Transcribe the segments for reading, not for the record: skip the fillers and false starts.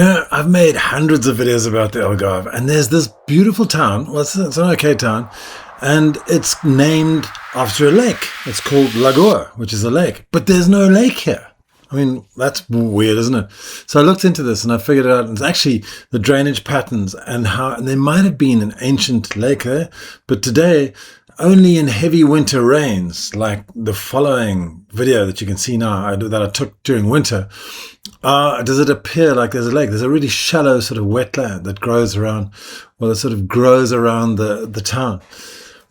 I've made hundreds of videos about the Algarve, and there's this beautiful town. Well, it's an okay town, and it's named after a lake. It's called Lagoa, which is a lake. But there's no lake here. I mean, that's weird, isn't it? So I looked into this and I figured it out. And it's actually the drainage patterns and there might have been an ancient lake there, but today, only in heavy winter rains, like the following video that you can see now that I took during winter, does it appear like there's a lake. There's a really shallow sort of wetland that grows around, the town.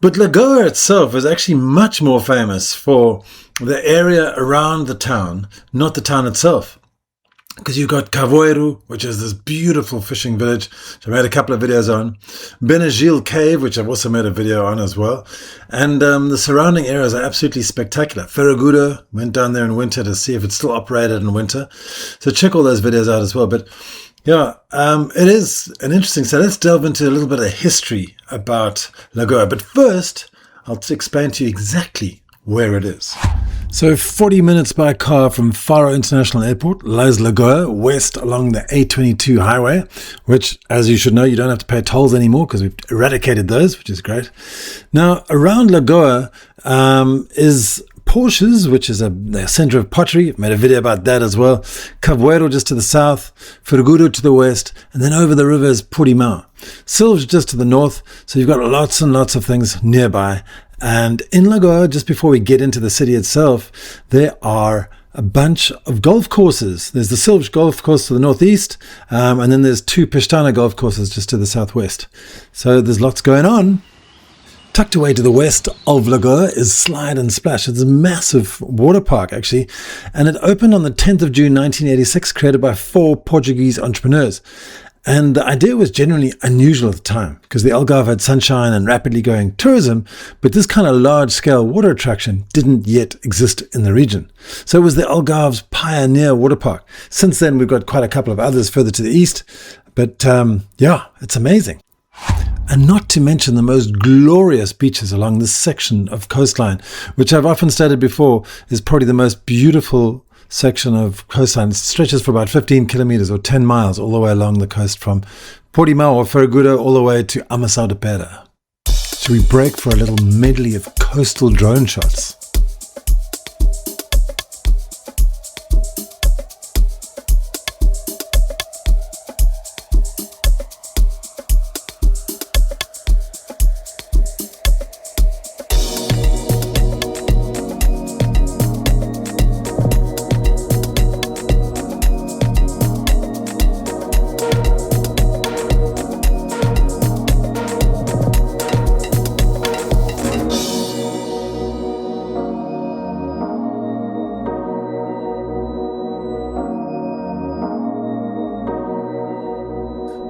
But Lagoa itself is actually much more famous for the area around the town, not the town itself. Because you've got Carvoeiro, which is this beautiful fishing village, which I made a couple of videos on. Benagil cave, which I've also made a video on as well. And the surrounding areas are absolutely spectacular. Ferragudo, went down there in winter to see if it still operated in winter. So check all those videos out as well. But yeah, it is an interesting. So let's delve into a little bit of history about Lagoa. But first, I'll explain to you exactly where it is. So 40 minutes by car from Faro International Airport lies Lagoa, west along the A22 highway, which, as you should know, you don't have to pay tolls anymore because we've eradicated those, which is great. Now, around Lagoa is Porches, which is a center of pottery. I've made a video about that as well. Carvoeiro just to the south, Ferragudo to the west, and then over the river is Portimão. Silves just to the north, so you've got lots and lots of things nearby. And in Lagoa, just before we get into the city itself, there are a bunch of golf courses. There's the Silves golf course to the northeast, and then there's two Pestana golf courses just to the southwest. So there's lots going on. Tucked away to the west of Lagoa is Slide and Splash. It's a massive water park, actually, and it opened on the 10th of June 1986, created by 4 Portuguese entrepreneurs. And the idea was generally unusual at the time because the Algarve had sunshine and rapidly growing tourism, but this kind of large-scale water attraction didn't yet exist in the region. So it was the Algarve's pioneer water park. Since then, we've got quite a couple of others further to the east, but yeah, it's amazing. And not to mention the most glorious beaches along this section of coastline, which I've often stated before is probably the most beautiful section of coastline. It stretches for about 15 kilometers or 10 miles all the way along the coast from Portimão or Ferragudo all the way to Amassau de Pera. Should we break for a little medley of coastal drone shots?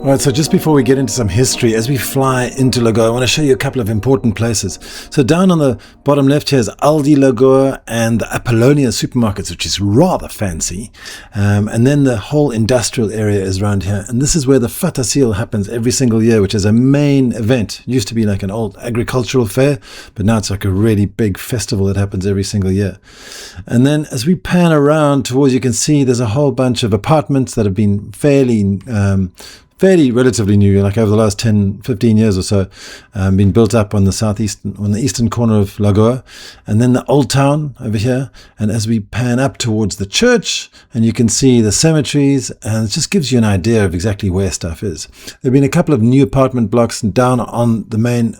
All right, so just before we get into some history, as we fly into Lagoa, I want to show you a couple of important places. So down on the bottom left here is Aldi Lagoa and the Apollonia supermarkets, which is rather fancy. And then the whole industrial area is around here. And this is where the Fatasil happens every single year, which is a main event. It used to be like an old agricultural fair, but now it's like a really big festival that happens every single year. And then as we pan around towards, you can see there's a whole bunch of apartments that have been fairly relatively new, like over the last 10, 15 years or so, been built up on the eastern corner of Lagoa, and then the old town over here. And as we pan up towards the church, and you can see the cemeteries, and it just gives you an idea of exactly where stuff is. There have been a couple of new apartment blocks down on the main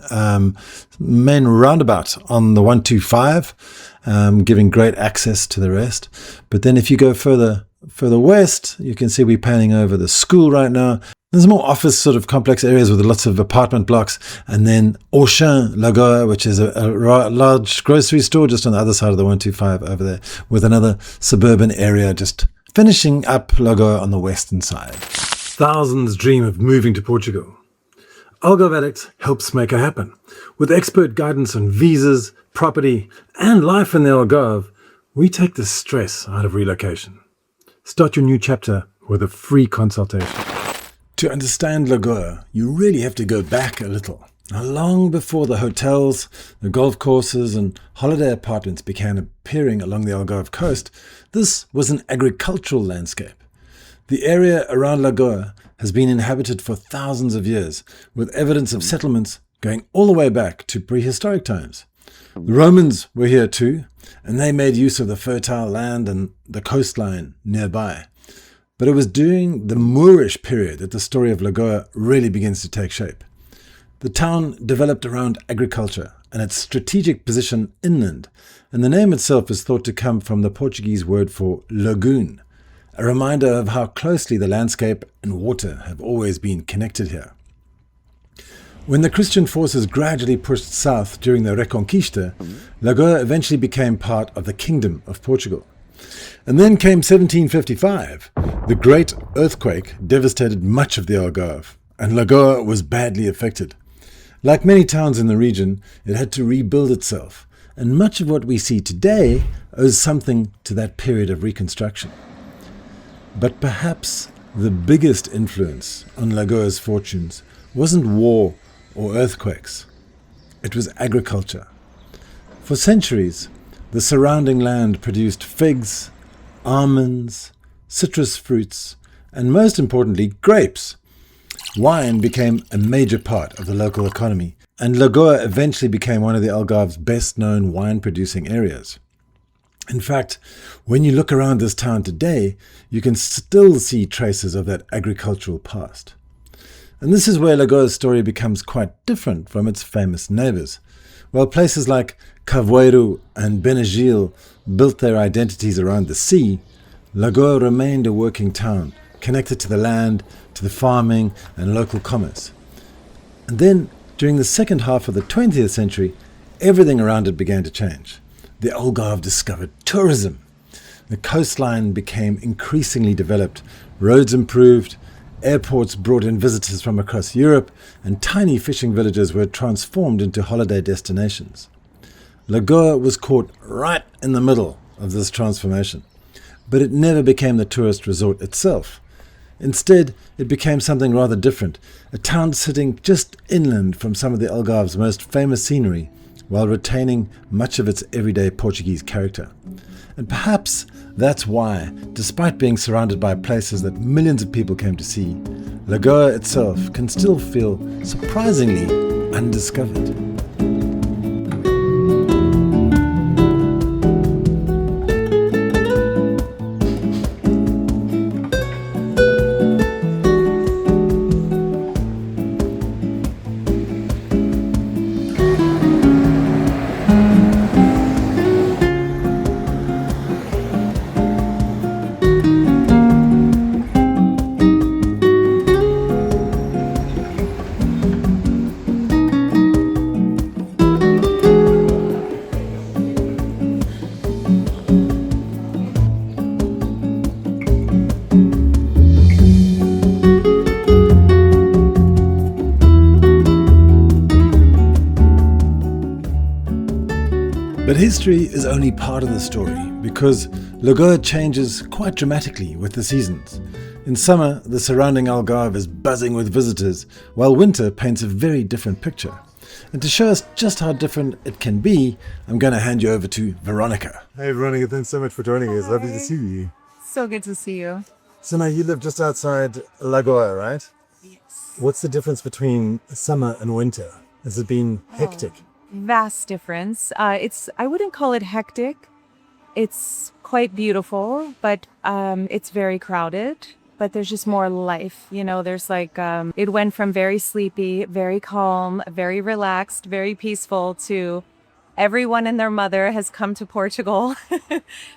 roundabout on the 125, giving great access to the rest. But then if you go further west, you can see we're panning over the school right now. There's more office sort of complex areas with lots of apartment blocks, and then Auchan Lagoa, which is a large grocery store just on the other side of the 125 over there, with another suburban area just finishing up Lagoa on the western side. Thousands dream of moving to Portugal. Algarve Addicts helps make it happen. With expert guidance on visas, property, and life in the Algarve, we take the stress out of relocation. Start your new chapter with a free consultation. To understand Lagoa, you really have to go back a little. Now, long before the hotels, the golf courses and holiday apartments began appearing along the Algarve coast, this was an agricultural landscape. The area around Lagoa has been inhabited for thousands of years, with evidence of settlements going all the way back to prehistoric times. The Romans were here too, and they made use of the fertile land and the coastline nearby. But it was during the Moorish period that the story of Lagoa really begins to take shape. The town developed around agriculture and its strategic position inland, and the name itself is thought to come from the Portuguese word for lagoon, a reminder of how closely the landscape and water have always been connected here. When the Christian forces gradually pushed south during the Reconquista, Lagoa eventually became part of the Kingdom of Portugal. And then came 1755. The great earthquake devastated much of the Algarve, and Lagoa was badly affected. Like many towns in the region, it had to rebuild itself, and much of what we see today owes something to that period of reconstruction. But perhaps the biggest influence on Lagoa's fortunes wasn't war or earthquakes. It was agriculture. For centuries, the surrounding land produced figs, almonds, citrus fruits, and most importantly, grapes. Wine became a major part of the local economy, and Lagoa eventually became one of the Algarve's best-known wine-producing areas. In fact, when you look around this town today, you can still see traces of that agricultural past. And this is where Lagoa's story becomes quite different from its famous neighbours. While places like Carvoeiro and Benagil built their identities around the sea, Lagoa remained a working town, connected to the land, to the farming and local commerce. And then, during the second half of the 20th century, everything around it began to change. The Algarve discovered tourism. The coastline became increasingly developed, roads improved, airports brought in visitors from across Europe, and tiny fishing villages were transformed into holiday destinations. Lagoa was caught right in the middle of this transformation, but it never became the tourist resort itself. Instead, it became something rather different, a town sitting just inland from some of the Algarve's most famous scenery, while retaining much of its everyday Portuguese character. And perhaps that's why, despite being surrounded by places that millions of people came to see, Lagoa itself can still feel surprisingly undiscovered. But history is only part of the story, because Lagoa changes quite dramatically with the seasons. In summer, the surrounding Algarve is buzzing with visitors, while winter paints a very different picture. And to show us just how different it can be, I'm going to hand you over to Veronica. Hey Veronica, thanks so much for joining us. Lovely to see you. So good to see you. So now you live just outside Lagoa, right? Yes. What's the difference between summer and winter? Has it been hectic? Vast difference. I wouldn't call it hectic. It's quite beautiful, but it's very crowded. But there's just more life. You know, there's like, it went from very sleepy, very calm, very relaxed, very peaceful to everyone and their mother has come to Portugal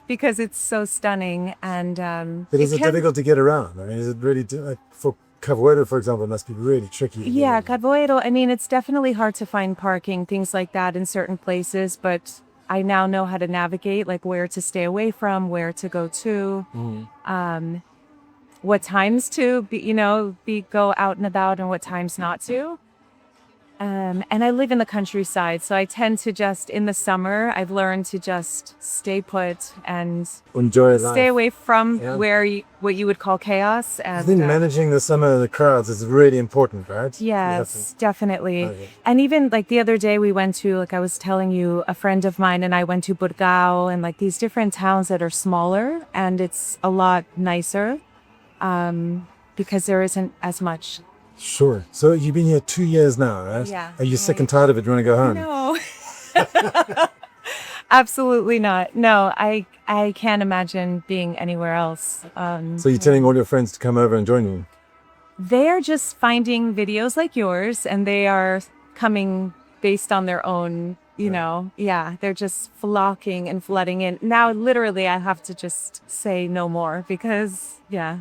because it's so stunning. And But is it difficult to get around? I mean, is it really, like for Carvoeiro, for example, it must be really tricky. Yeah, Carvoeiro, I mean, it's definitely hard to find parking, things like that in certain places, but I now know how to navigate, like where to stay away from, where to go to, what times to go out and about and what times not to. And I live in the countryside, so I tend to just, in the summer, I've learned to just stay put and enjoy life. Stay away from what you would call chaos. And, I think managing the summer, the crowds is really important, right? Yes, definitely. Okay. And even like the other day we went to, like I was telling you, a friend of mine and I went to Portugal and like these different towns that are smaller and it's a lot nicer. because there isn't as much. Sure. So you've been here 2 years now, right? Yeah. Are you sick and tired of it? Do you want to go home? No. Absolutely not. No, I can't imagine being anywhere else. So you're telling all your friends to come over and join you? They're just finding videos like yours, and they are coming based on their own, yeah, they're just flocking and flooding in. Now, literally, I have to just say no more because, yeah.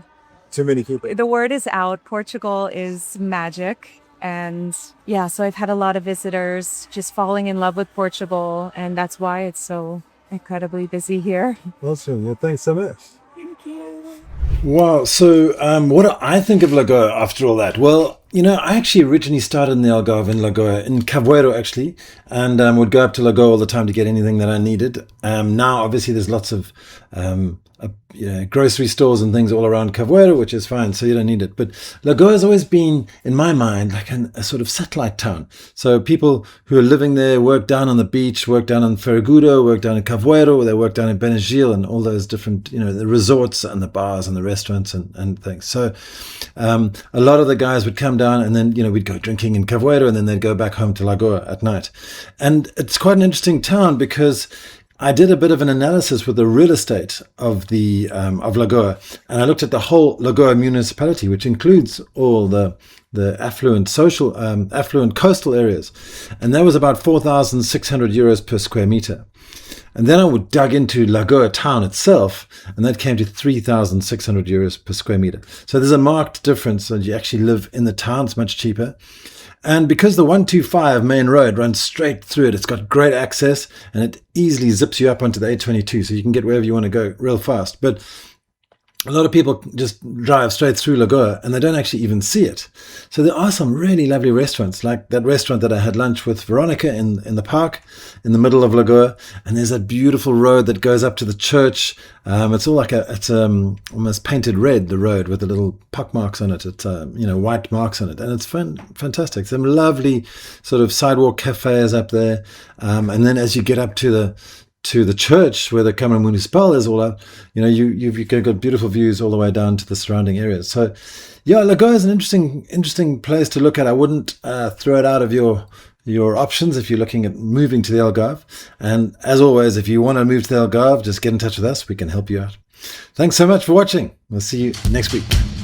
Too many people. The word is out. Portugal is magic. And yeah, so I've had a lot of visitors just falling in love with Portugal. And that's why it's so incredibly busy here. Awesome. Yeah, thanks so much. Thank you. Wow. So what do I think of Lagoa after all that? Well, I actually originally started in the Algarve in Lagoa, in Carvoeiro actually, and would go up to Lagoa all the time to get anything that I needed. Now, obviously, there's lots of grocery stores and things all around Carvoeiro, which is fine, so you don't need it. But Lagoa has always been, in my mind, like a sort of satellite town. So people who are living there work down on the beach, work down in Ferragudo, work down in Carvoeiro, they work down in Benagil and all those different, the resorts and the bars and the restaurants and things. So a lot of the guys would come down and then, we'd go drinking in Carvoeiro and then they'd go back home to Lagoa at night. And it's quite an interesting town because I did a bit of an analysis with the real estate of the of Lagoa, and I looked at the whole Lagoa municipality, which includes all the affluent affluent coastal areas, and that was about 4,600 euros per square meter. And then I would dug into Lagoa town itself, and that came to 3,600 euros per square meter. So there's a marked difference, and you actually live in the town; it's much cheaper. And because the 125 main road runs straight through it, it's got great access and it easily zips you up onto the A22, so you can get wherever you want to go real fast. But a lot of people just drive straight through Lagoa and they don't actually even see it. So there are some really lovely restaurants, like that restaurant that I had lunch with Veronica in the park in the middle of Lagoa. And there's that beautiful road that goes up to the church. It's all like it's almost painted red, the road, with the little pock marks on it. It's white marks on it, and it's fantastic. Some lovely sort of sidewalk cafes up there. And then as you get up to the church where the Câmara Municipal is all out, you've got beautiful views all the way down to the surrounding areas. So, yeah, Lagoa is an interesting place to look at. I wouldn't throw it out of your options if you're looking at moving to the Algarve. And as always, if you want to move to the Algarve, just get in touch with us. We can help you out. Thanks so much for watching. We'll see you next week.